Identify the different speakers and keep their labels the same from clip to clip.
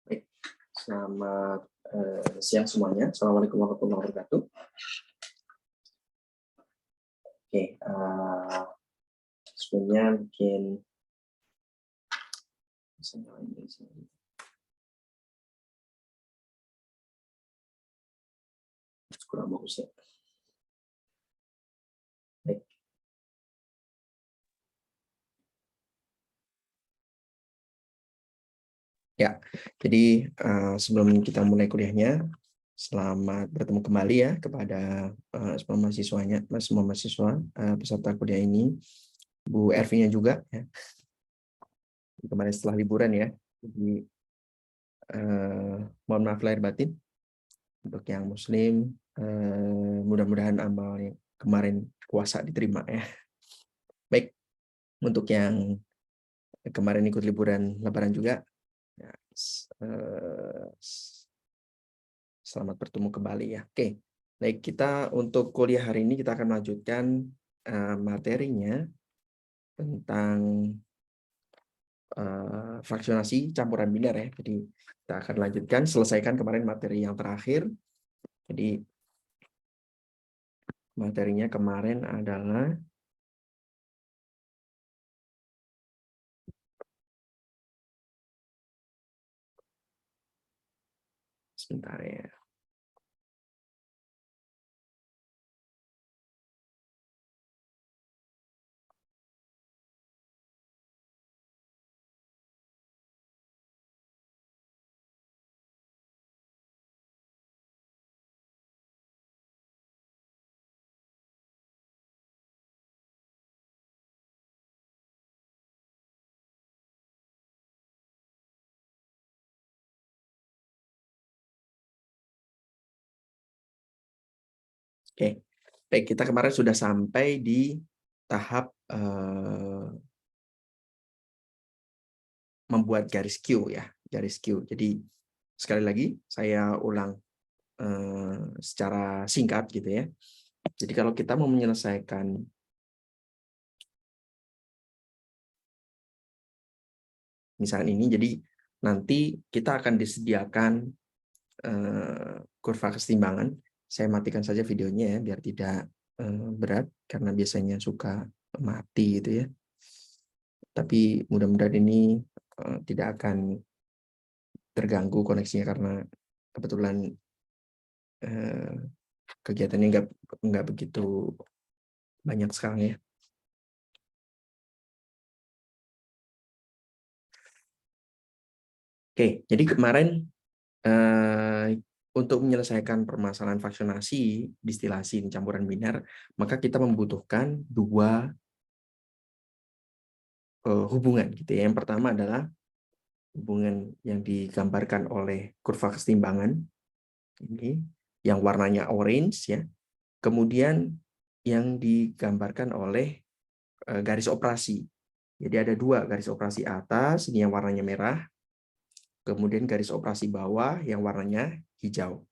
Speaker 1: Baik, selamat siang semuanya. Assalamualaikum warahmatullahi wabarakatuh. Oke, sebelumnya mungkin kurang bagus ya. Baik. Ya, jadi sebelum kita mulai kuliahnya, selamat bertemu kembali ya kepada semua mahasiswa peserta kuliah ini, Bu Ervinya juga ya. Kemarin setelah liburan ya, jadi mohon maaf lahir batin untuk yang Muslim, mudah-mudahan amal yang kemarin puasa diterima ya. Baik, untuk yang kemarin ikut liburan Lebaran juga, ya, selamat bertemu kembali ya. Oke, baik, kita untuk kuliah hari ini kita akan melanjutkan materinya tentang fraksionasi campuran biner ya. Jadi kita akan lanjutkan, selesaikan kemarin materi yang terakhir. Jadi materinya kemarin adalah sebentar ya. Oke, baik, kita kemarin sudah sampai di tahap membuat garis Q ya, garis Q. Jadi sekali lagi saya ulang secara singkat gitu ya. Jadi kalau kita mau menyelesaikan misalnya ini, jadi nanti kita akan disediakan kurva kesetimbangan. Saya matikan saja videonya ya, biar tidak berat, karena biasanya suka mati gitu ya. Tapi mudah-mudahan ini tidak akan terganggu koneksinya, karena kebetulan kegiatannya nggak begitu banyak sekarang ya. Oke, jadi kemarin untuk menyelesaikan permasalahan fraksionasi, distilasi, campuran biner, maka kita membutuhkan dua hubungan gitu ya. Yang pertama adalah hubungan yang digambarkan oleh kurva kesetimbangan ini, yang warnanya orange ya. Kemudian yang digambarkan oleh garis operasi. Jadi ada dua garis operasi atas, ini yang warnanya merah, kemudian garis operasi bawah yang warnanya hijau.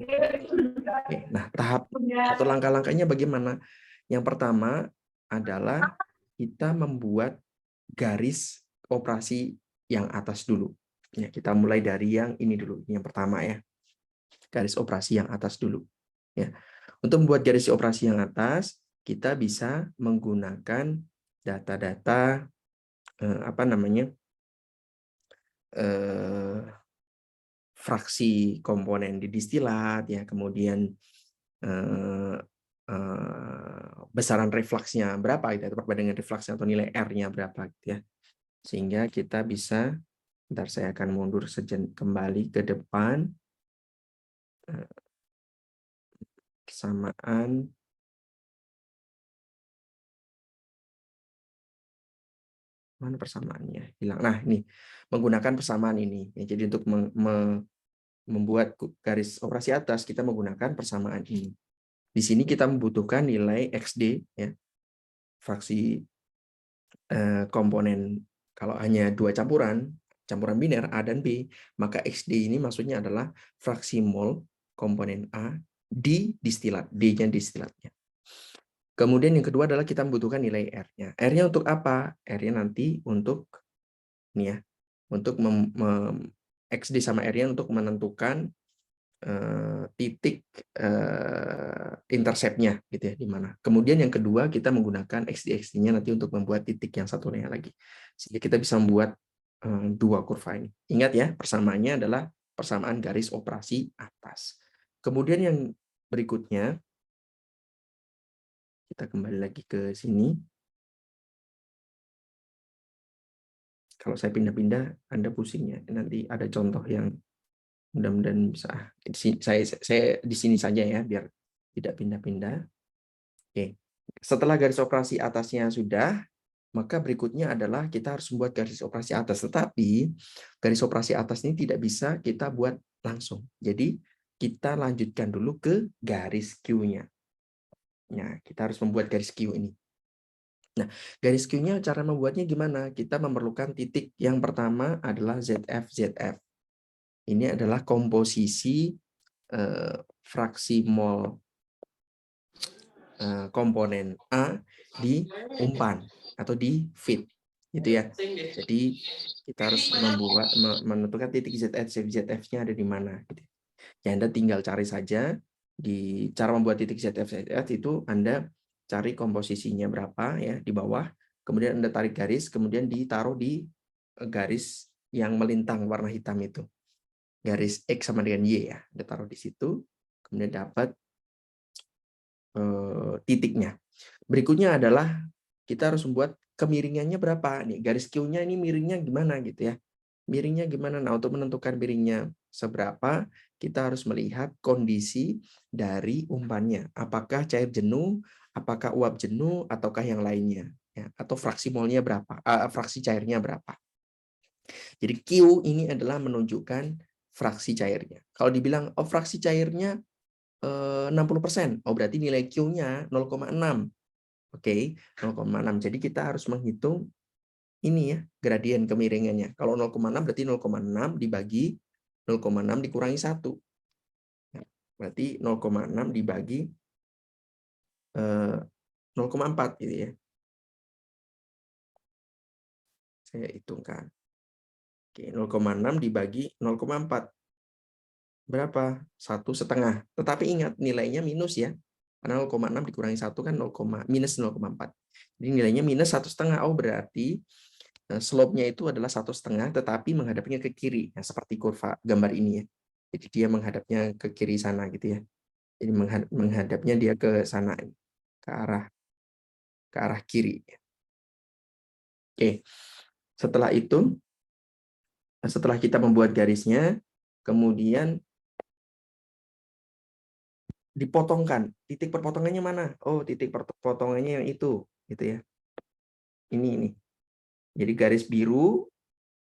Speaker 1: Oke, nah tahap atau langkah-langkahnya bagaimana? Yang pertama adalah kita membuat garis operasi yang atas dulu. Ya, kita mulai dari yang ini dulu, yang pertama ya, garis operasi yang atas dulu. Ya, untuk membuat garis operasi yang atas, kita bisa menggunakan data-data fraksi komponen di distilat ya, kemudian besaran refluksnya berapa gitu, atau perbandingan refluksnya atau nilai R-nya berapa gitu ya, sehingga kita bisa, bentar saya akan mundur kembali ke depan, persamaan mana persamaannya hilang. Nah ini menggunakan persamaan ini ya, jadi untuk membuat garis operasi atas kita menggunakan persamaan ini. Di sini kita membutuhkan nilai XD ya, fraksi komponen. Kalau hanya dua campuran biner A dan B, maka XD ini maksudnya adalah fraksi mol komponen A di distilat, D-nya distilatnya. Kemudian yang kedua adalah kita membutuhkan nilai R-nya. R-nya untuk apa? R-nya nanti untuk Ini ya, untuk XD sama R-nya untuk menentukan titik intercept-nya gitu ya, di mana. Kemudian yang kedua kita menggunakan XD-XD-nya nanti untuk membuat titik yang satunya lagi. Sehingga kita bisa membuat dua kurva ini. Ingat ya, persamaannya adalah persamaan garis operasi atas. Kemudian yang berikutnya, kita kembali lagi ke sini. Kalau saya pindah-pindah, Anda pusing ya. Nanti ada contoh yang mudah-mudahan bisa. Saya di sini saja ya, biar tidak pindah-pindah. Oke. Setelah garis operasi atasnya sudah, maka berikutnya adalah kita harus membuat garis operasi atas. Tetapi garis operasi atas ini tidak bisa kita buat langsung. Jadi kita lanjutkan dulu ke garis Q-nya. Nah, kita harus membuat garis Q ini. Nah, garis Q-nya cara membuatnya gimana? Kita memerlukan titik yang pertama adalah ZF, ZF. Ini adalah komposisi fraksi mol komponen A di umpan atau di feed, gitu ya. Jadi kita harus menentukan titik ZF-nya ada di mana. Gitu. Ya, Anda tinggal cari saja di cara membuat titik ZF itu Anda cari komposisinya berapa ya di bawah, kemudian Anda tarik garis, kemudian ditaruh di garis yang melintang warna hitam itu. Garis X sama dengan Y ya, Anda taruh di situ, kemudian dapat titiknya. Berikutnya adalah kita harus membuat kemiringannya berapa nih, garis Q-nya ini miringnya gimana gitu ya. Miringnya gimana? Nah, untuk menentukan miringnya seberapa, kita harus melihat kondisi dari umpannya. Apakah cair jenuh, apakah uap jenuh, ataukah yang lainnya. Ya, atau fraksi molnya berapa, fraksi cairnya berapa. Jadi Q ini adalah menunjukkan fraksi cairnya. Kalau dibilang, oh fraksi cairnya 60%, oh berarti nilai Q-nya 0,6. Oke, 0,6. Jadi kita harus menghitung ini ya, gradien kemiringannya. Kalau 0,6 berarti 0,6 dibagi 0,6 dikurangi 1. Nah, berarti 0,6 dibagi 0,4 gitu ya. Saya hitungkan. Oke, 0,6 dibagi 0,4. Berapa? 1,5. Tetapi ingat nilainya minus ya. Karena 0,6 dikurangi 1 kan minus 0,4. Jadi nilainya minus 1,5. Oh berarti slope-nya itu adalah 1,5, tetapi menghadapnya ke kiri, nah, seperti kurva gambar ini ya. Jadi dia menghadapnya ke kiri sana gitu ya. Jadi menghadapnya dia ke sana, ke arah kiri. Oke, setelah itu, setelah kita membuat garisnya, kemudian dipotongkan. Titik perpotongannya mana? Oh, titik perpotongannya yang itu, gitu ya. Ini. Jadi garis biru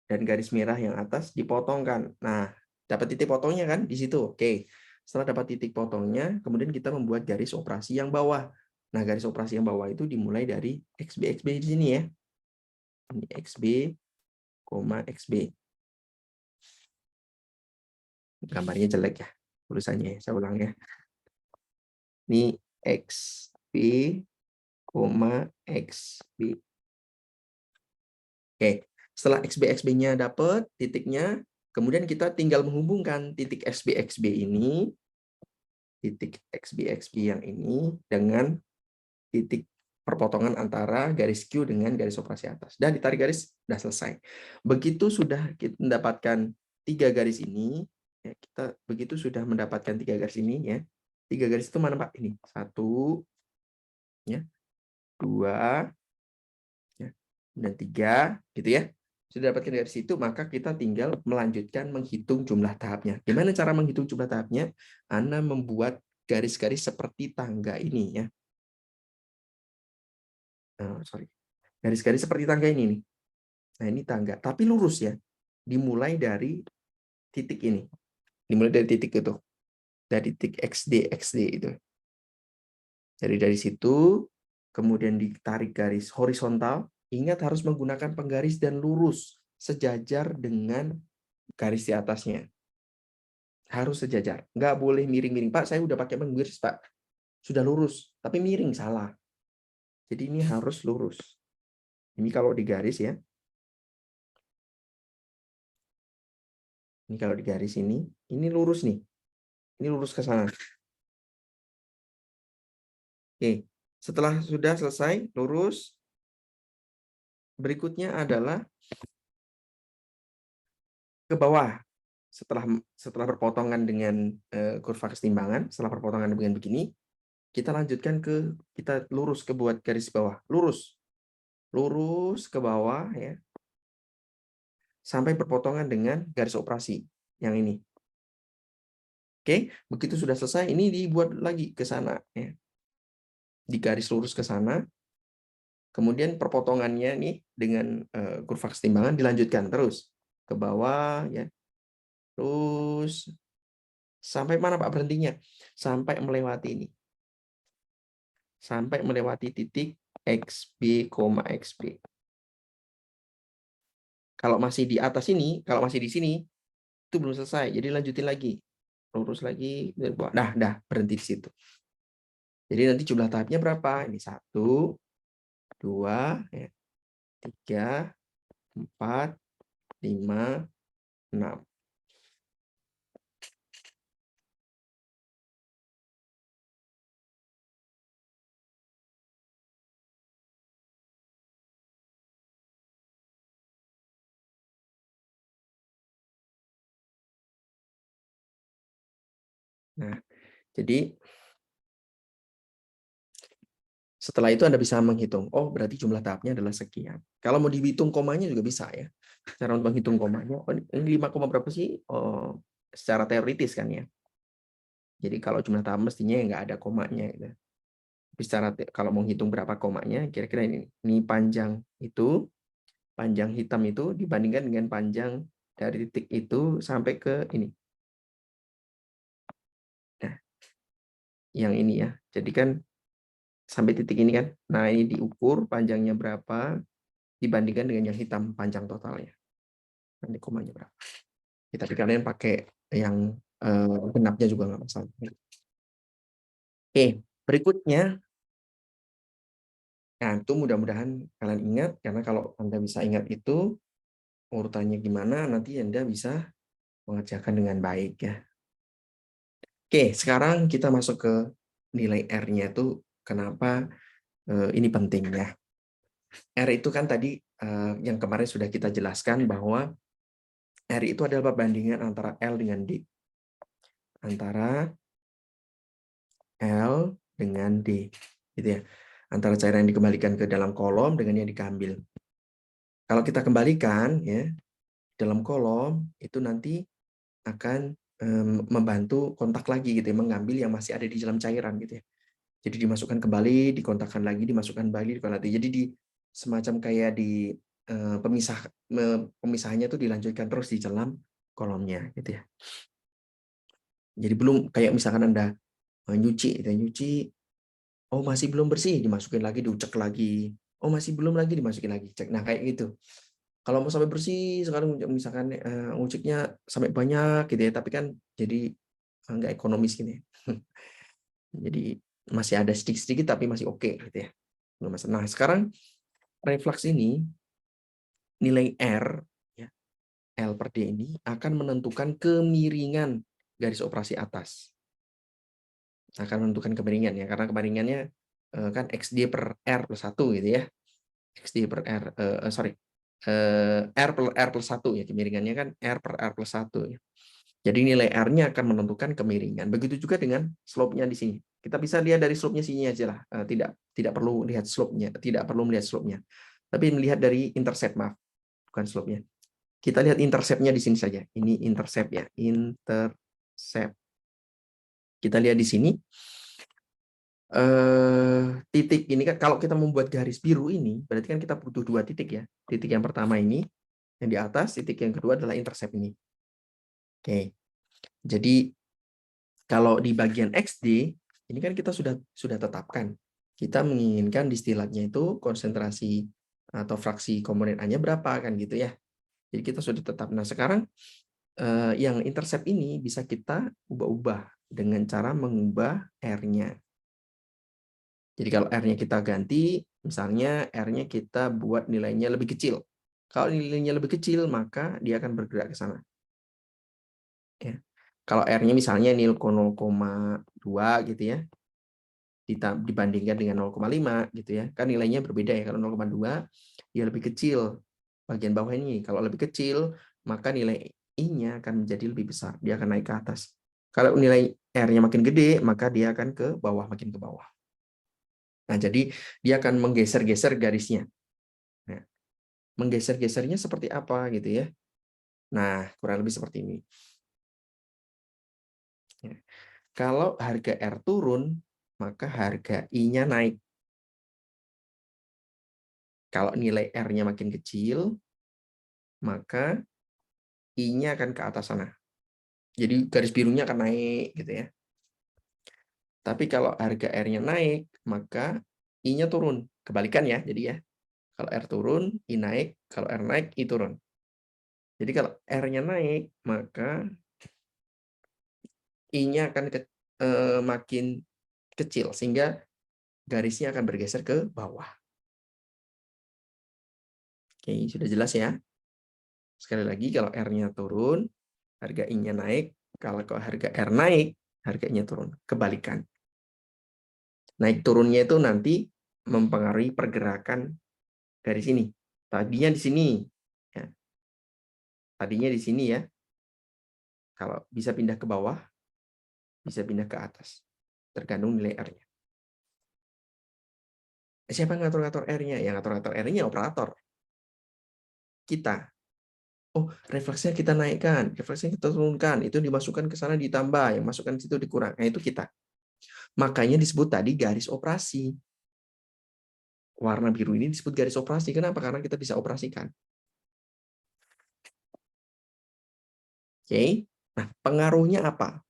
Speaker 1: dan garis merah yang atas dipotongkan. Nah, dapat titik potongnya kan di situ. Oke. Setelah dapat titik potongnya, kemudian kita membuat garis operasi yang bawah. Nah, garis operasi yang bawah itu dimulai dari XB di sini ya. Ini XB, XB. Gambarnya jelek ya, tulisannya ya. Saya ulang ya. Ini XB, XB. Oke. Setelah XB-nya dapat titiknya, kemudian kita tinggal menghubungkan titik XB ini, titik XB yang ini dengan titik perpotongan antara garis Q dengan garis operasi atas. Dan ditarik garis, sudah selesai. Begitu sudah kita mendapatkan 3 garis ini, ya, begitu sudah mendapatkan 3 garis ini, ya. 3 garis itu mana Pak? Ini 1, ya, 2, ya, dan 3, gitu ya. Sudah dapatkan dari situ, maka kita tinggal melanjutkan menghitung jumlah tahapnya. Gimana cara menghitung jumlah tahapnya? Anda membuat garis-garis seperti tangga ini ya. Garis-garis seperti tangga ini nih. Nah, ini tangga, tapi lurus ya. Dimulai dari titik ini. Dimulai dari titik itu. Dari titik XD itu. Dari situ, kemudian ditarik garis horizontal. Ingat harus menggunakan penggaris dan lurus sejajar dengan garis di atasnya. Harus sejajar. Nggak boleh miring-miring. Pak, saya udah pakai penggaris, Pak. Sudah lurus, tapi miring, salah. Jadi ini harus lurus. Ini kalau di garis ya. Ini kalau di garis ini lurus nih. Ini lurus ke sana. Oke, setelah sudah selesai lurus, berikutnya adalah ke bawah. Setelah berpotongan dengan kurva kesetimbangan, setelah berpotongan dengan begini, kita lanjutkan kita lurus ke buat garis bawah, lurus ke bawah ya, sampai berpotongan dengan garis operasi yang ini. Oke, begitu sudah selesai, ini dibuat lagi ke sana ya. Di garis lurus ke sana. Kemudian perpotongannya nih dengan kurva kesetimbangan dilanjutkan terus ke bawah ya. Terus sampai mana Pak berhentinya? Sampai melewati ini. Sampai melewati titik XB, XB. Kalau masih di atas ini, kalau masih di sini, itu belum selesai. Jadi lanjutin lagi. Lurus lagi. Dah, berhenti di situ. Jadi nanti jumlah tahapnya berapa? Ini 1, 2, 3, 4, 5, 6. Nah, jadi setelah itu Anda bisa menghitung, oh berarti jumlah tahapnya adalah sekian. Kalau mau dihitung komanya juga bisa ya. Cara untuk menghitung komanya, oh, ini 5, berapa sih? Oh, secara teoritis kan ya. Jadi kalau jumlah tahap mestinya nggak ada komanya. Gitu. Tapi kalau mau hitung berapa komanya, kira-kira ini panjang itu, panjang hitam itu dibandingkan dengan panjang dari titik itu sampai ke ini. Nah, yang ini ya. Jadi kan sampai titik ini kan. Nah, ini diukur panjangnya berapa dibandingkan dengan yang hitam panjang totalnya. Nanti komanya berapa. Ya, tapi kalian pakai yang genapnya juga nggak masalah. Oke, berikutnya. Nah, itu mudah-mudahan kalian ingat, karena kalau Anda bisa ingat itu, urutannya gimana, nanti Anda bisa mengerjakan dengan baik ya. Oke, sekarang kita masuk ke nilai R-nya itu kenapa ini penting ya. R itu kan tadi yang kemarin sudah kita jelaskan bahwa R itu adalah perbandingan antara L dengan D. Antara L dengan D. Gitu ya. Antara cairan yang dikembalikan ke dalam kolom dengan yang diambil. Kalau kita kembalikan ya, dalam kolom itu nanti akan membantu kontak lagi gitu ya, mengambil yang masih ada di dalam cairan gitu ya. Jadi dimasukkan kembali, dikontakkan lagi, dimasukkan kembali, dikontakkan lagi. Jadi semacam kayak di pemisahannya itu dilanjutkan terus di dalam kolomnya gitu ya. Jadi belum kayak misalkan Anda nyuci, oh masih belum bersih, dimasukin lagi, diucek lagi. Oh masih belum lagi, dimasukin lagi, cek. Nah kayak gitu. Kalau mau sampai bersih, sekarang misalkan nguceknya sampai banyak gitu ya, tapi kan jadi nggak ekonomis gini. Jadi masih ada sedikit-sedikit tapi masih oke gitu ya. Nah sekarang reflux ini nilai R ya, L per D ini akan menentukan kemiringan garis operasi atas. Akan menentukan kemiringan ya, karena kemiringannya kan XD per R plus 1 gitu ya. XD per R, R plus 1 ya, kemiringannya kan R per R plus 1 ya. Jadi nilai R-nya akan menentukan kemiringan. Begitu juga dengan slope-nya di sini. Kita bisa lihat dari slope-nya sini aja lah. Tidak perlu lihat slope-nya, tidak perlu melihat slope-nya. Tapi melihat dari intercept, maaf. Bukan slope-nya. Kita lihat intercept-nya di sini saja. Ini intercept ya, intercept. Kita lihat di sini. Titik ini kan kalau kita membuat garis biru ini, berarti kan kita butuh 2 titik ya. Titik yang pertama ini yang di atas, titik yang kedua adalah intercept ini. Oke. Jadi kalau di bagian XD, ini kan kita sudah tetapkan. Kita menginginkan distilatnya itu konsentrasi atau fraksi komponen A-nya berapa kan gitu ya. Jadi kita sudah tetap. Nah, sekarang yang intercept ini bisa kita ubah-ubah dengan cara mengubah R-nya. Jadi kalau R-nya kita ganti, misalnya R-nya kita buat nilainya lebih kecil. Kalau nilainya lebih kecil, maka dia akan bergerak ke sana. Ya. Kalau R-nya misalnya 0,2 gitu ya, dibandingkan dengan 0,5 gitu ya, kan nilainya berbeda ya. Kalau 0,2 dia lebih kecil bagian bawah ini. Kalau lebih kecil, maka nilai I-nya akan menjadi lebih besar, dia akan naik ke atas. Kalau nilai R-nya makin gede, maka dia akan ke bawah, makin ke bawah. Nah, jadi dia akan menggeser-geser garisnya. Nah, menggeser-gesernya seperti apa gitu ya. Nah, kurang lebih seperti ini. Ya. Kalau harga R turun, maka harga I-nya naik. Kalau nilai R-nya makin kecil, maka I-nya akan ke atas sana. Jadi garis birunya akan naik gitu ya. Tapi kalau harga R-nya naik, maka I-nya turun. Kebalikan ya, jadi ya. Kalau R turun, I naik. Kalau R naik, I turun. Jadi kalau R-nya naik, maka I-nya akan makin kecil, sehingga garisnya akan bergeser ke bawah. Oke, sudah jelas ya. Sekali lagi, kalau R-nya turun, harga I-nya naik. Kalau harga R naik, harganya turun. Kebalikan. Naik turunnya itu nanti mempengaruhi pergerakan garis ini. Tadinya di sini. Ya. Tadinya di sini ya. Kalau bisa pindah ke bawah, bisa pindah ke atas. Tergantung nilai R-nya. Siapa yang ngatur-ngatur R-nya? Yang ngatur-ngatur R-nya operator. Kita. Oh, refleksnya kita naikkan, refleksnya kita turunkan, itu dimasukkan ke sana ditambah, yang masukkan situ dikurang. Nah, itu kita. Makanya disebut tadi garis operasi. Warna biru ini disebut garis operasi. Kenapa? Karena kita bisa operasikan. Oke. Nah, pengaruhnya apa?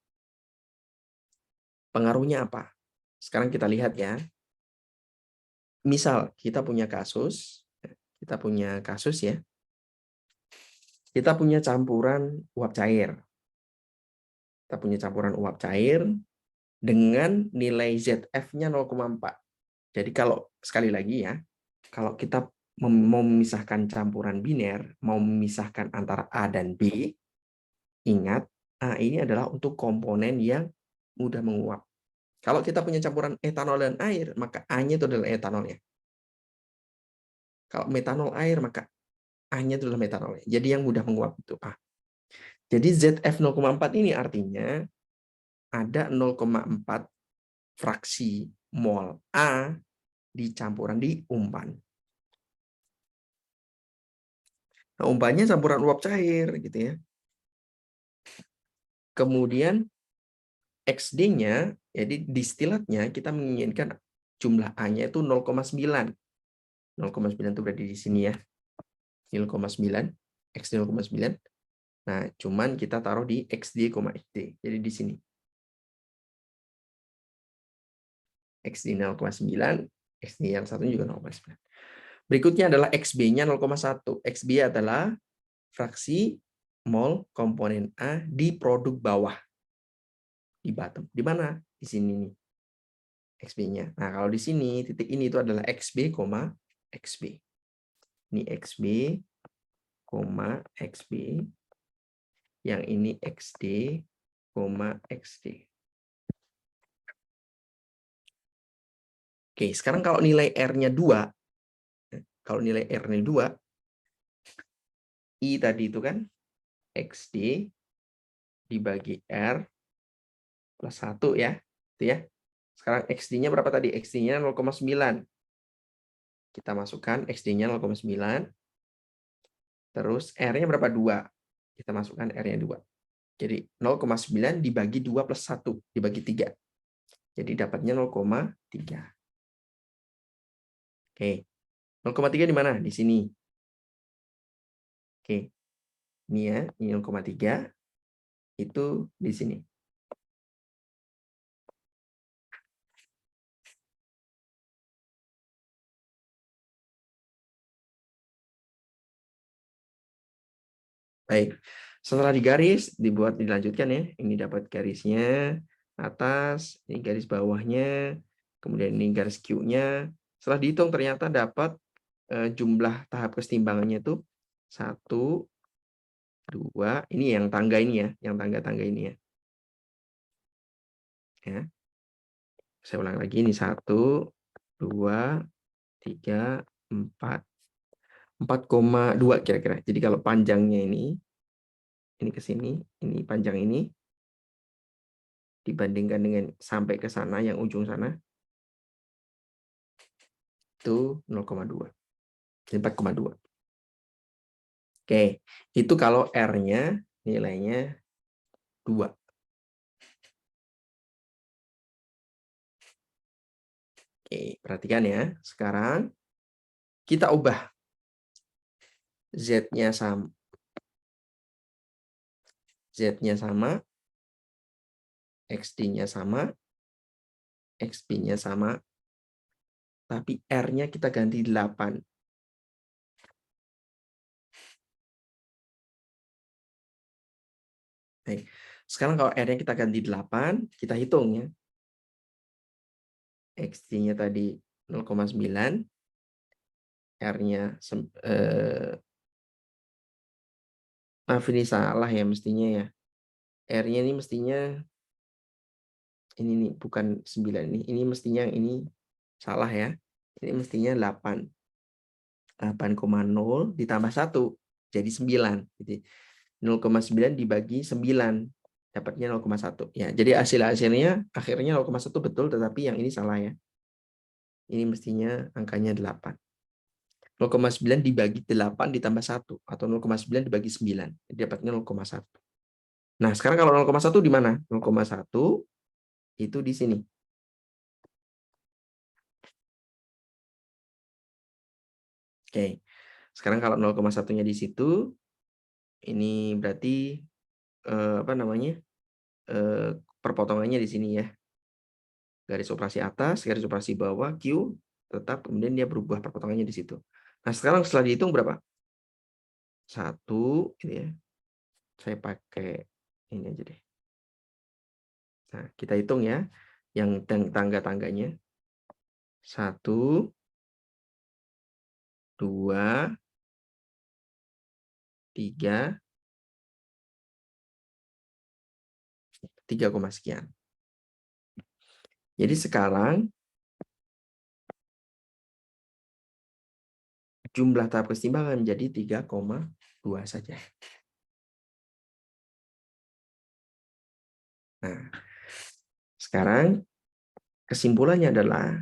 Speaker 1: Pengaruhnya apa? Sekarang kita lihat ya. Misal kita punya kasus ya. Kita punya campuran uap cair. Kita punya campuran uap cair dengan nilai ZF-nya 0,4. Jadi kalau sekali lagi ya, kalau kita mau memisahkan campuran biner, mau memisahkan antara A dan B, ingat A ini adalah untuk komponen yang mudah menguap. Kalau kita punya campuran etanol dan air, maka A-nya itu adalah etanolnya. Kalau metanol air, maka A-nya itu adalah metanolnya. Jadi yang mudah menguap itu A. Jadi ZF 0,4 ini artinya ada 0,4 fraksi mol A di campuran di umpan. Nah, umpannya campuran uap cair gitu ya. Kemudian XD-nya, jadi distilatnya kita menginginkan jumlah A-nya itu 0,9. 0,9 itu berarti di sini ya. 0,9, XD 0,9. Nah, cuman kita taruh di XD, XD. Jadi di sini. XD 0,9, XD yang satu juga 0,9. Berikutnya adalah XB-nya 0,1. XB adalah fraksi mol komponen A di produk bawah. Di bottom. Di mana? Di sini nih. XB-nya. Nah, kalau di sini titik ini itu adalah XB, XB. Ini XB, XB. Yang ini XD, XD. Oke, sekarang kalau nilai R-nya 2, kalau nilai R-nya 2, I tadi itu kan XD dibagi R plus 1 ya. Itu ya. Sekarang XD-nya berapa tadi? XD-nya 0,9. Kita masukkan XD-nya 0,9. Terus R-nya berapa? 2. Kita masukkan R-nya 2. Jadi 0,9 dibagi 2 plus 1 dibagi 3. Jadi dapatnya 0,3. Oke. 0,3 di mana? Di sini. Oke. Ini ya, ini 0,3 itu di sini. Baik. Setelah digaris, dilanjutkan ya. Ini dapat garisnya atas, ini garis bawahnya, kemudian ini garis Q-nya. Setelah dihitung ternyata dapat jumlah tahap kesetimbangannya itu 1, 2, ini yang tangga ini ya, yang tangga-tangga ini ya. Ya. Saya ulang lagi, ini 1, 2, 3, 4. 4,2 kira-kira. Jadi kalau panjangnya ini ke sini, ini panjang ini, dibandingkan dengan sampai ke sana, yang ujung sana, itu 0,2. Jadi 4,2. Oke, itu kalau R-nya nilainya 2. Oke, perhatikan ya. Sekarang kita ubah Z-nya sama. Z-nya sama, XD-nya sama, XB-nya sama, tapi R-nya kita ganti 8. Baik. Sekarang kalau R-nya kita ganti 8, kita hitung ya. XD-nya tadi 0,9, R-nya maaf ini salah ya mestinya ya. R-nya ini mestinya ini nih, bukan 9 ini. Ini mestinya ini salah ya. Ini mestinya 8. 8,0 ditambah 1 jadi 9. Jadi 0,9 dibagi 9 dapatnya 0,1. Ya, jadi hasilnya akhirnya 0,1 betul, tetapi yang ini salah ya. Ini mestinya angkanya 8. 0,9 dibagi 8 ditambah 1 atau 0,9 dibagi 9. Jadi dapatnya 0,1. Nah, sekarang kalau 0,1 di mana? 0,1 itu di sini. Oke. Sekarang kalau 0,1-nya di situ, ini berarti apa namanya? Perpotongannya di sini ya. Garis operasi atas, garis operasi bawah, Q, tetap kemudian dia berubah perpotongannya di situ. Nah, sekarang setelah dihitung berapa? 1, ini ya. Saya pakai ini aja deh. Nah, kita hitung ya, yang tangga-tangganya. 1, 2, 3, 3, sekian. Jadi sekarang jumlah tahap kesetimbangan menjadi 3,2 saja. Nah, sekarang kesimpulannya adalah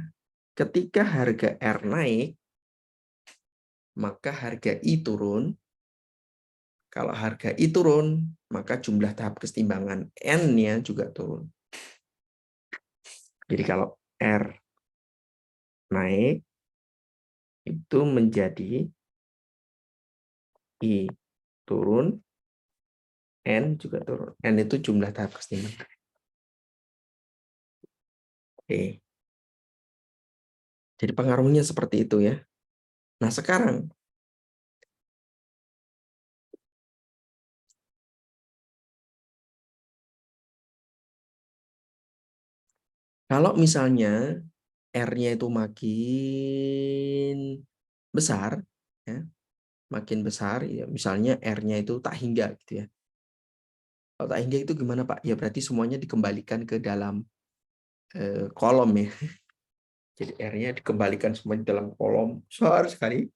Speaker 1: ketika harga R naik, maka harga I turun. Kalau harga I turun, maka jumlah tahap kesetimbangan N-nya juga turun. Jadi kalau R naik, itu menjadi I turun, N juga turun. N itu jumlah tahap kesetimbangan. Oke. Jadi pengaruhnya seperti itu ya. Nah sekarang, kalau misalnya R-nya itu makin besar, ya, makin besar, ya, misalnya R-nya itu tak hingga gitu ya. Kalau tak hingga itu gimana Pak? Ya berarti semuanya dikembalikan ke dalam kolom ya. Jadi R-nya dikembalikan semua di dalam kolom besar sekali.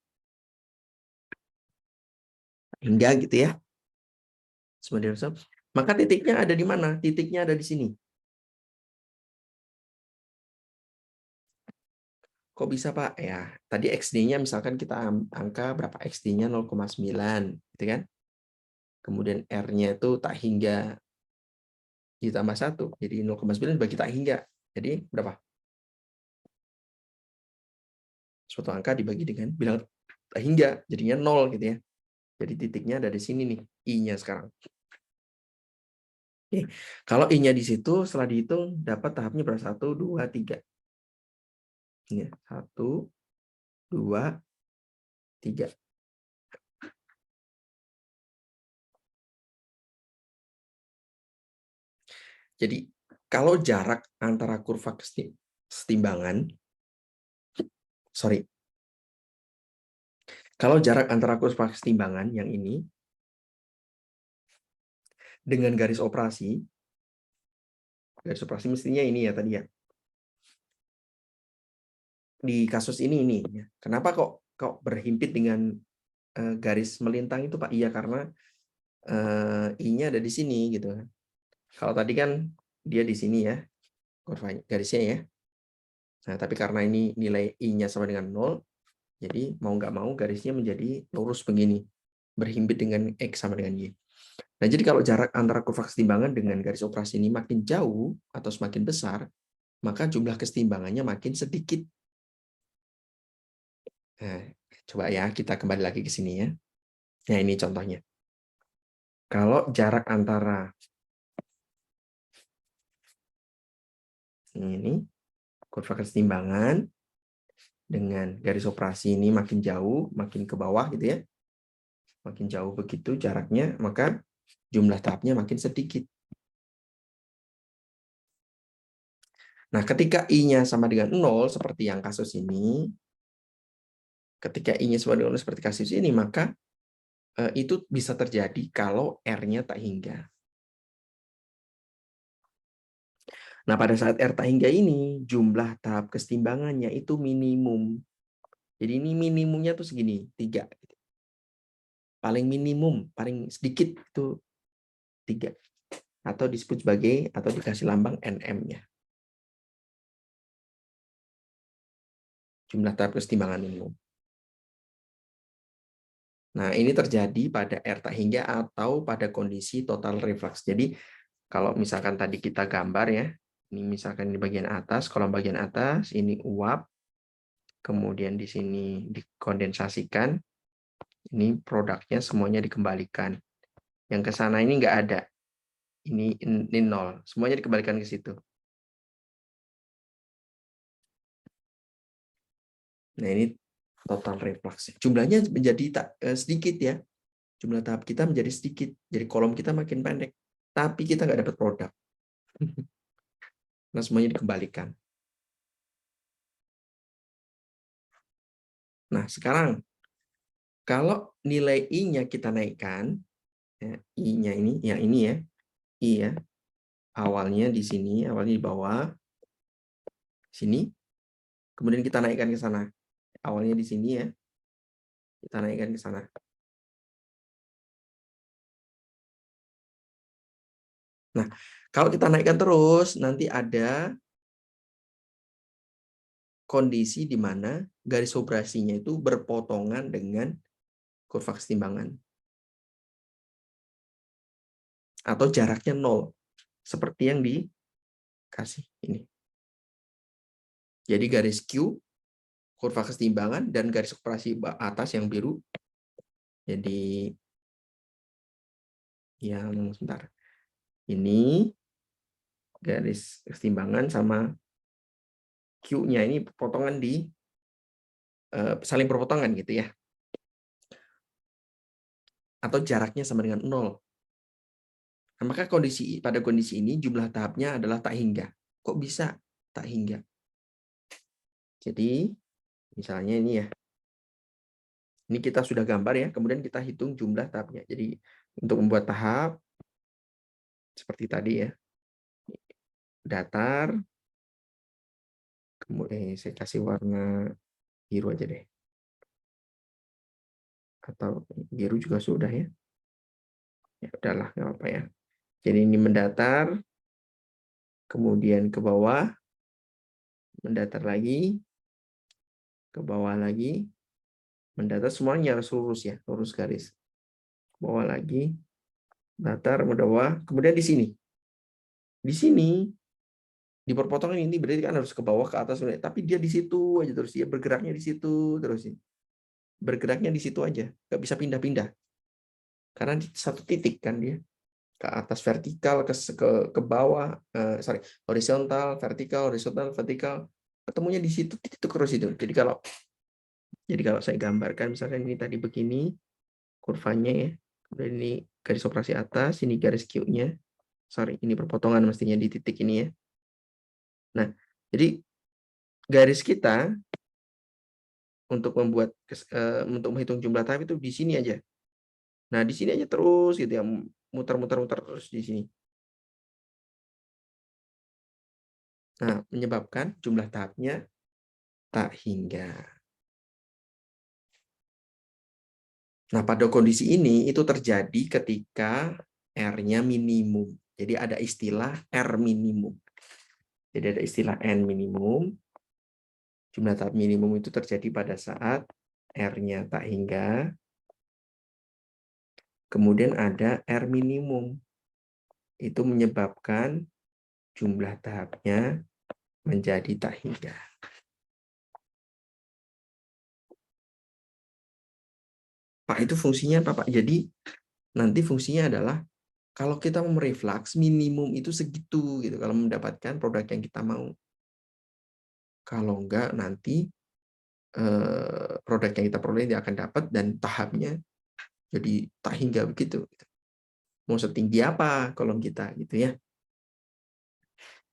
Speaker 1: Hingga gitu ya. Maka titiknya ada di mana? Titiknya ada di sini. Kok bisa Pak? Ya, tadi XD-nya misalkan kita angka berapa? XD-nya 0,9, gitu kan? Kemudian R-nya itu tak hingga ditambah 1. Jadi 0,9 bagi tak hingga. Jadi berapa? Suatu angka dibagi dengan bilang tak hingga, jadinya 0 gitu ya. Jadi titiknya ada di sini nih, I-nya sekarang. Oke. Kalau I-nya di situ, setelah dihitung dapat tahapnya berapa? 1, 2, 3. Ini 1, 2, 3. Jadi kalau jarak antara kurva kesetimbangan, kalau jarak antara kurva kesetimbangan yang ini dengan garis operasi mestinya ini ya tadi ya. Di kasus ini ya. Kenapa kok berhimpit dengan garis melintang itu Pak? Iya karena I-nya ada di sini gitu. Kalau tadi kan dia di sini ya, kurva garisnya ya. Nah, tapi karena ini nilai I-nya sama dengan 0, jadi mau nggak mau garisnya menjadi lurus begini, berhimpit dengan X sama dengan Y. Nah, jadi kalau jarak antara kurva kesetimbangan dengan garis operasi ini makin jauh atau semakin besar, maka jumlah kesetimbangannya makin sedikit. Nah, coba ya kita kembali lagi ke sini ya. Nah, ini contohnya. Kalau jarak antara ini kurva kesetimbangan dengan garis operasi ini makin jauh, makin ke bawah gitu ya. Makin jauh begitu jaraknya, maka jumlah tahapnya makin sedikit. Nah, ketika I-nya sama dengan 0 seperti yang kasus ini, ketika I-nya sama dengan 0 seperti kasus ini, maka itu bisa terjadi kalau R-nya tak hingga. Nah, pada saat R tak hingga ini, jumlah tahap kesetimbangannya itu minimum. Jadi ini minimumnya tuh segini, 3. Paling minimum, paling sedikit itu 3. Atau disebut sebagai, atau dikasih lambang NM-nya. Jumlah tahap kesetimbangan minimum. Nah, ini terjadi pada R tak hingga atau pada kondisi total reflux. Jadi, kalau misalkan tadi kita gambar ya, ini misalkan di bagian atas, kolom bagian atas, ini uap, kemudian di sini dikondensasikan, ini produknya semuanya dikembalikan. Yang ke sana ini nggak ada. Ini 0. Semuanya dikembalikan ke situ. Nah, ini total reflux. Jumlahnya menjadi sedikit ya. Jumlah tahap kita menjadi sedikit. Jadi kolom kita makin pendek. Tapi kita nggak dapat produk. Nah, semuanya dikembalikan. Nah, sekarang kalau nilai I-nya kita naikkan, ya, I-nya ini, yang ini ya, I ya, awalnya di sini, awalnya di bawah, sini, kemudian kita naikkan ke sana. Awalnya di sini ya, kita naikkan ke sana. Nah, kalau kita naikkan terus, nanti ada kondisi di mana garis operasinya itu berpotongan dengan kurva kesetimbangan. Atau jaraknya 0. Seperti yang dikasih ini. Jadi garis Q, kurva kesetimbangan, dan garis operasi atas yang biru. Jadi yang sebentar. Ini garis kesetimbangan sama Q-nya ini potongan saling berpotongan gitu ya. Atau jaraknya sama dengan 0. Nah, maka pada kondisi ini jumlah tahapnya adalah tak hingga. Kok bisa tak hingga? Jadi misalnya ini ya. Ini kita sudah gambar ya, kemudian kita hitung jumlah tahapnya. Jadi untuk membuat tahap seperti tadi ya. Datar, kemudian saya kasih warna biru aja deh. Atau biru juga sudah ya. Ya udahlah, nggak apa-apa ya. Jadi ini mendatar, kemudian ke bawah, mendatar lagi, ke bawah lagi, mendatar, semuanya harus lurus ya, lurus garis. Bawah lagi, datar, bawah, kemudian di sini. Di sini, di perpotongan ini berarti kan harus ke bawah, ke atas, tapi dia di situ aja terus, dia bergeraknya di situ terus. Bergeraknya di situ aja, nggak bisa pindah-pindah. Karena di satu titik kan dia. Ke atas vertikal, ke bawah, horizontal, vertikal, ketemunya di situ titik terus itu. Jadi kalau saya gambarkan misalkan ini tadi begini kurvanya ya, kemudian ini garis operasi atas, ini garis Q-nya, ini perpotongan mestinya di titik ini ya. Nah, jadi garis kita untuk untuk menghitung jumlah tahap itu di sini aja. Nah, di sini aja terus gitu ya. muter-muter terus di sini. Nah, menyebabkan jumlah tahapnya tak hingga. Nah, pada kondisi ini itu terjadi ketika R-nya minimum. Jadi ada istilah R minimum. Jadi ada istilah N minimum. Jumlah tahap minimum itu terjadi pada saat R-nya tak hingga. Kemudian ada R minimum. Itu menyebabkan jumlah tahapnya menjadi tak hingga. Pak, itu fungsinya apa, Pak? Jadi nanti fungsinya adalah kalau kita mau mereflux minimum itu segitu gitu kalau mendapatkan produk yang kita mau. Kalau enggak nanti produk yang kita peroleh dia akan dapat dan tahapnya jadi tak hingga begitu. Mau setinggi apa kolom kita gitu ya.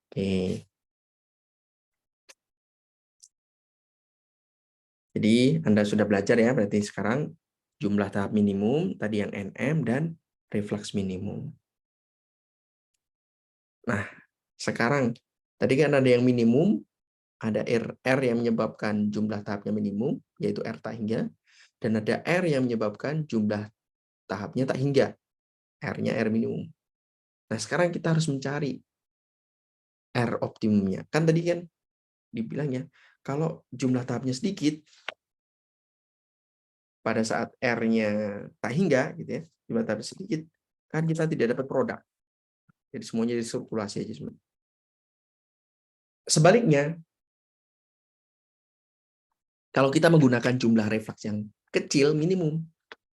Speaker 1: Oke. Jadi Anda sudah belajar ya, berarti sekarang jumlah tahap minimum, tadi yang NM, dan reflux minimum. Nah, sekarang, tadi kan ada yang minimum, ada R yang menyebabkan jumlah tahapnya minimum, yaitu R tak hingga, dan ada R yang menyebabkan jumlah tahapnya tak hingga, R-nya R minimum. Nah, sekarang kita harus mencari R optimumnya. Kan tadi kan dibilangnya, kalau jumlah tahapnya sedikit, pada saat R-nya tak hingga, gitu ya, jumlah tahapnya sedikit, kan kita tidak dapat produk. Jadi semuanya jadi sirkulasi aja sebenarnya. Sebaliknya, kalau kita menggunakan jumlah refleks yang kecil, minimum,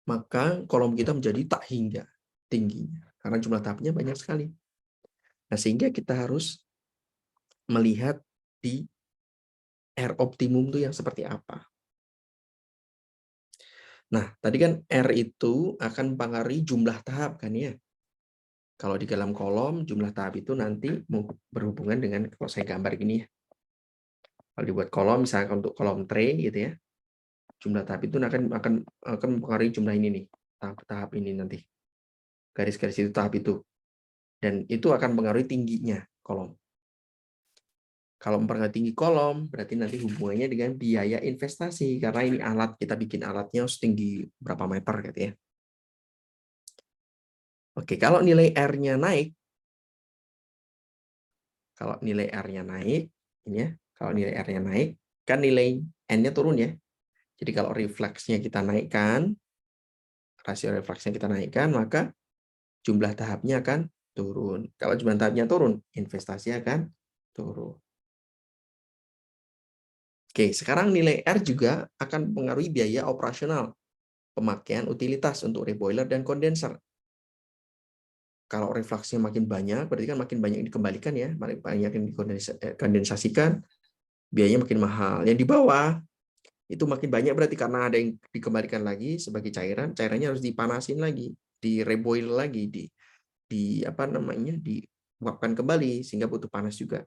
Speaker 1: maka kolom kita menjadi tak hingga tingginya. Karena jumlah tahapnya banyak sekali. Nah, sehingga kita harus melihat di R optimum itu yang seperti apa. Nah, tadi kan R itu akan mempengaruhi jumlah tahap kan ya. Kalau di dalam kolom, jumlah tahap itu nanti berhubungan dengan, kalau saya gambar gini ya. Kalau dibuat kolom, misalkan untuk kolom tray gitu ya, jumlah tahap itu akan mempengaruhi jumlah ini nih, tahap ini nanti. Garis-garis itu tahap itu. Dan itu akan mempengaruhi tingginya kolom. Kalau mempengaruhi tinggi kolom, berarti nanti hubungannya dengan biaya investasi. Karena ini alat, kita bikin alatnya setinggi berapa meter gitu ya. Oke, kalau nilai R-nya naik, ini ya, kalau nilai R-nya naik, kan nilai N-nya turun ya. Jadi kalau refleksnya kita naikkan, rasio refleksnya kita naikkan, maka jumlah tahapnya akan turun. Kalau jumlah tahapnya turun, investasi akan turun. Oke, sekarang nilai R juga akan mempengaruhi biaya operasional pemakaian utilitas untuk reboiler dan kondenser. Kalau refleksinya makin banyak, berarti kan makin banyak yang dikembalikan ya, makin banyak yang dikondensasikan, biayanya makin mahal. Yang di bawah itu makin banyak berarti karena ada yang dikembalikan lagi sebagai cairan, cairannya harus dipanasin lagi, di reboil lagi, di apa namanya, diuapkan kembali sehingga butuh panas juga.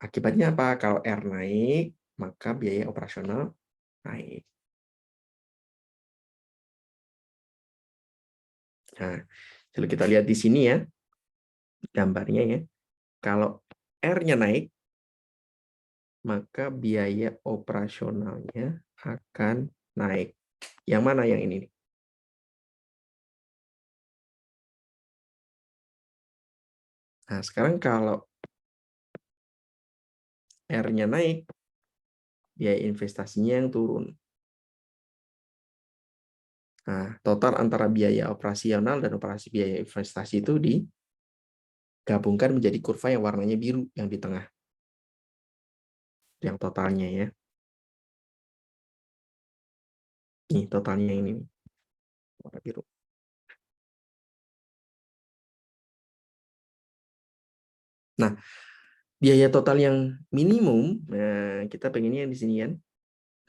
Speaker 1: Akibatnya apa? Kalau R naik, maka biaya operasional naik. Nah, kalau kita lihat di sini ya, gambarnya ya. Kalau R-nya naik, maka biaya operasionalnya akan naik. Yang mana yang ini? Nah, sekarang kalau R-nya naik, biaya investasinya yang turun. Nah, total antara biaya operasional dan operasi biaya investasi itu digabungkan menjadi kurva yang warnanya biru yang di tengah. Yang totalnya ya. Nih, totalnya ini. Warna biru. Nah, biaya total yang minimum, nah kita pengennya di sini kan.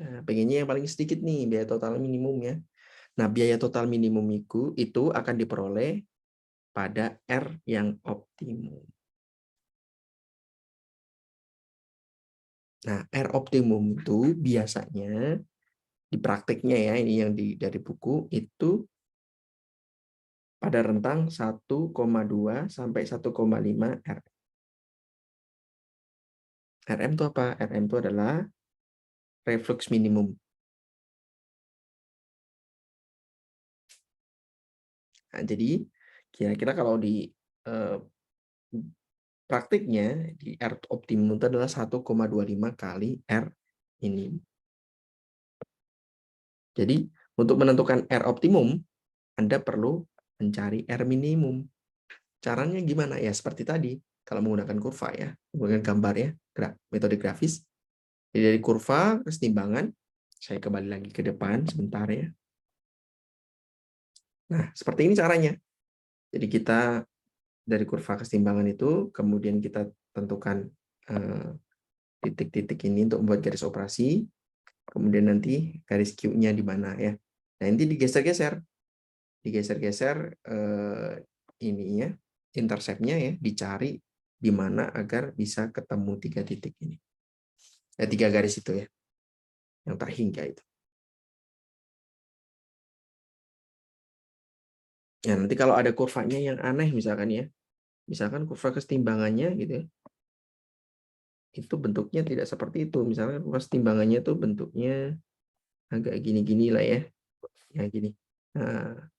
Speaker 1: Nah, pengennya yang paling sedikit nih, biaya total minimum ya. Nah, biaya total minimum itu akan diperoleh pada R yang optimum. Nah, R optimum itu biasanya di prakteknya ya, ini yang dari buku itu pada rentang 1,2 sampai 1,5 RM. RM itu apa? RM itu adalah reflux minimum. Nah, jadi kira-kira kalau di praktiknya di R optimum itu adalah 1,25 kali R minimum. Jadi untuk menentukan R optimum, Anda perlu mencari R minimum. Caranya gimana? Ya seperti tadi, kalau menggunakan kurva ya, menggunakan gambar ya, metode grafis. Jadi dari kurva kesetimbangan, saya kembali lagi ke depan sebentar ya. Nah, seperti ini caranya. Jadi kita dari kurva kesetimbangan itu, kemudian kita tentukan titik-titik ini untuk membuat garis operasi, kemudian nanti garis Q-nya di mana ya. Nah, nanti digeser-geser. Digeser-geser ininya, intercept-nya ya, dicari di mana agar bisa ketemu 3 titik ini. 3 garis itu ya, yang terhingga itu. Ya, nanti kalau ada kurvanya yang aneh misalkan ya, misalkan kurva kesetimbangannya gitu ya, itu bentuknya tidak seperti itu. Misalkan kurva kesetimbangannya itu bentuknya agak gini-gini lah ya. Ya gini. Nah,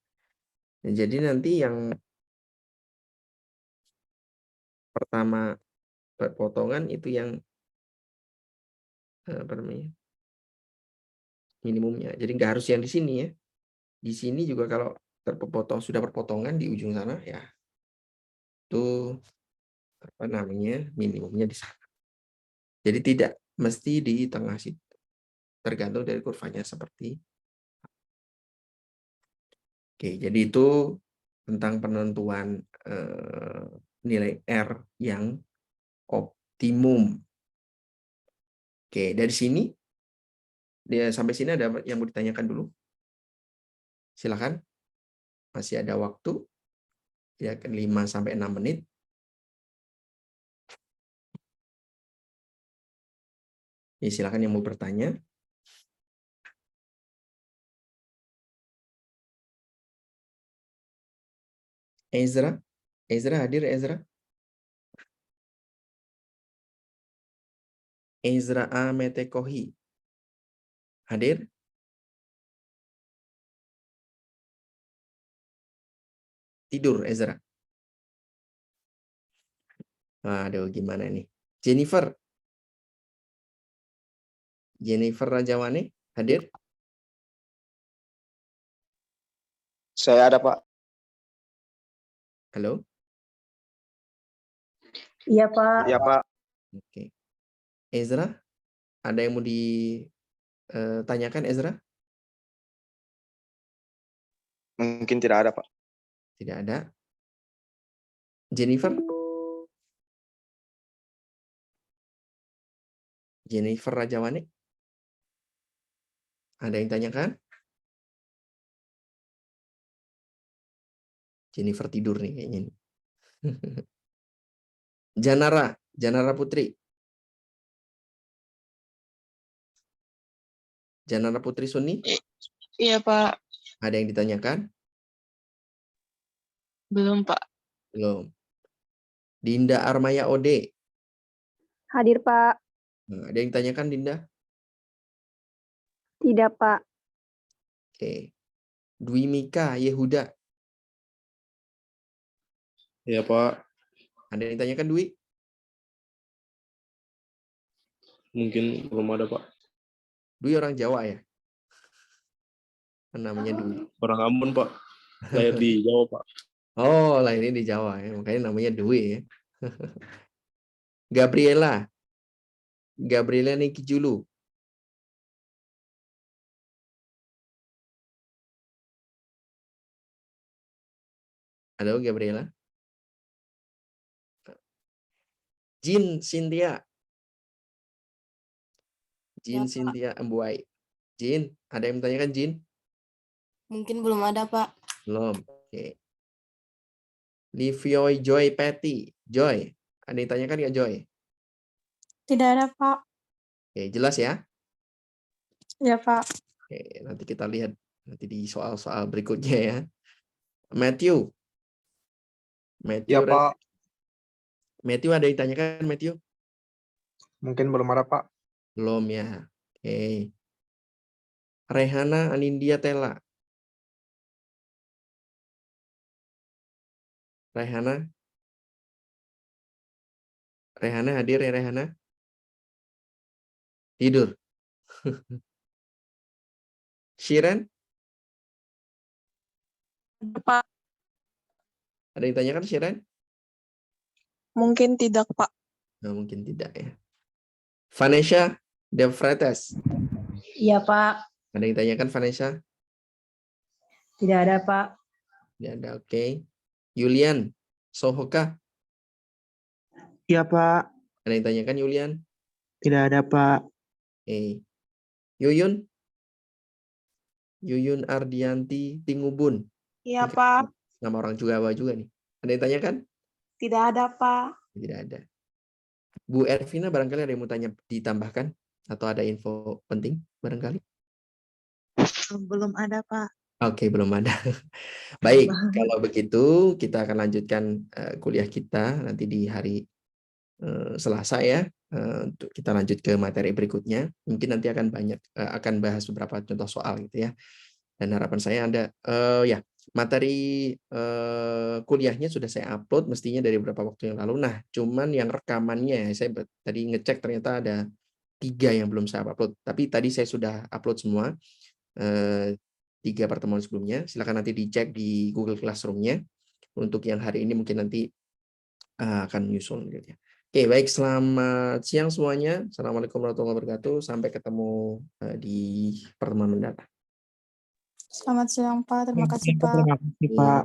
Speaker 1: jadi nanti yang pertama potongan itu yang apa namanya? Minimumnya. Jadi nggak harus yang di sini ya. Di sini juga kalau sudah berpotongan di ujung sana ya itu apa namanya? Minimumnya di sana. Jadi tidak mesti di tengah situ. Tergantung dari kurvanya seperti. Oke, jadi itu tentang penentuan nilai R yang optimum. Oke, dari sini sampai sini ada yang mau ditanyakan dulu? Silakan. Masih ada waktu. Ya, 5 sampai 6 menit. Ya, silakan yang mau bertanya. Ezra hadir Ezra? Ezra Ametekohi. Hadir? Tidur Ezra. Aduh, gimana nih? Jennifer Rajawane hadir?
Speaker 2: Saya ada, Pak.
Speaker 1: Halo?
Speaker 3: Iya, Pak.
Speaker 2: Iya, Pak.
Speaker 1: Oke. Ezra, ada yang mau ditanyakan Ezra?
Speaker 2: Mungkin tidak ada, Pak.
Speaker 1: Tidak ada. Jennifer? Jennifer Rajawane? Ada yang tanyakan? Jennifer tidur nih kayaknya. Janara Putri. Janara Putri Suni?
Speaker 4: Iya, Pak.
Speaker 1: Ada yang ditanyakan?
Speaker 4: Belum, Pak.
Speaker 1: Belum. Dinda Armaya Ode.
Speaker 3: Hadir, Pak.
Speaker 1: Ada yang ditanyakan, Dinda?
Speaker 3: Tidak, Pak.
Speaker 1: Oke. Dwi Mika Yehuda.
Speaker 2: Iya, Pak.
Speaker 1: Ada yang ditanyakan, Dwi?
Speaker 2: Mungkin belum ada, Pak.
Speaker 1: Dwi orang Jawa ya? Namanya Dwi.
Speaker 2: Orang Ambon, Pak. Lahir di Jawa, Pak.
Speaker 1: Oh, lahirnya di Jawa ya. Makanya namanya Dwi ya. Gabriela Niki Julu. Halo Gabriela. Jin Cynthia.
Speaker 4: Ya, Pak.
Speaker 1: Cynthia Embuai. Jin, ada yang menanyakan Jin?
Speaker 4: Mungkin belum ada, Pak.
Speaker 1: Belum. Oke. Livioy Joy Patty. Joy, ada yang ditanyakan nggak Joy?
Speaker 3: Tidak ada, Pak.
Speaker 1: Oke, jelas ya?
Speaker 3: Iya, Pak.
Speaker 1: Oke, nanti kita lihat nanti di soal-soal berikutnya ya. Matthew.
Speaker 2: Ya, Pak.
Speaker 1: Matthew ada yang ditanyakan, Matthew?
Speaker 2: Mungkin belum ada, Pak.
Speaker 1: Belum ya. Oke. Rehana Anindya Tela. Rehana? Rehana hadir ya, Rehana? Tidur. Shiren?
Speaker 4: Pak.
Speaker 1: Ada yang ditanyakan, Shiren?
Speaker 4: Mungkin tidak, Pak.
Speaker 1: Nah, mungkin tidak ya. Vanessa De Freitas.
Speaker 3: Iya, Pak.
Speaker 1: Ada yang ditanyakan, Vanessa?
Speaker 3: Tidak ada, Pak.
Speaker 1: Tidak ada, oke. Yulian Sohoka.
Speaker 5: Iya, Pak.
Speaker 1: Ada yang ditanyakan, Yulian?
Speaker 5: Tidak ada, Pak.
Speaker 1: Oke. Yuyun? Yuyun Ardianti Tingubun.
Speaker 4: Iya,
Speaker 1: Oke.
Speaker 4: Pak.
Speaker 1: Nama orang Jawa juga nih. Ada yang ditanyakan?
Speaker 4: Tidak ada, Pak.
Speaker 1: Tidak ada. Bu Ervina barangkali ada yang mau tanya ditambahkan? Atau ada info penting barangkali?
Speaker 4: Belum ada, Pak.
Speaker 1: Oke, belum ada. Baik, kalau begitu kita akan lanjutkan kuliah kita nanti di hari Selasa ya. Untuk kita lanjut ke materi berikutnya. Mungkin nanti akan bahas beberapa contoh soal gitu ya. Dan harapan saya ada ya materi kuliahnya sudah saya upload mestinya dari beberapa waktu yang lalu. Nah, cuman yang rekamannya saya tadi ngecek ternyata ada 3 yang belum saya upload. Tapi tadi saya sudah upload semua 3 pertemuan sebelumnya. Silakan nanti dicek di Google Classroom-nya. Untuk yang hari ini mungkin nanti akan menyusul gitu ya. Oke, baik, selamat siang semuanya. Assalamualaikum warahmatullahi wabarakatuh. Sampai ketemu di pertemuan mendatang.
Speaker 3: Selamat siang, Pak. Terima kasih, Pak.
Speaker 5: Terima kasih, Pak.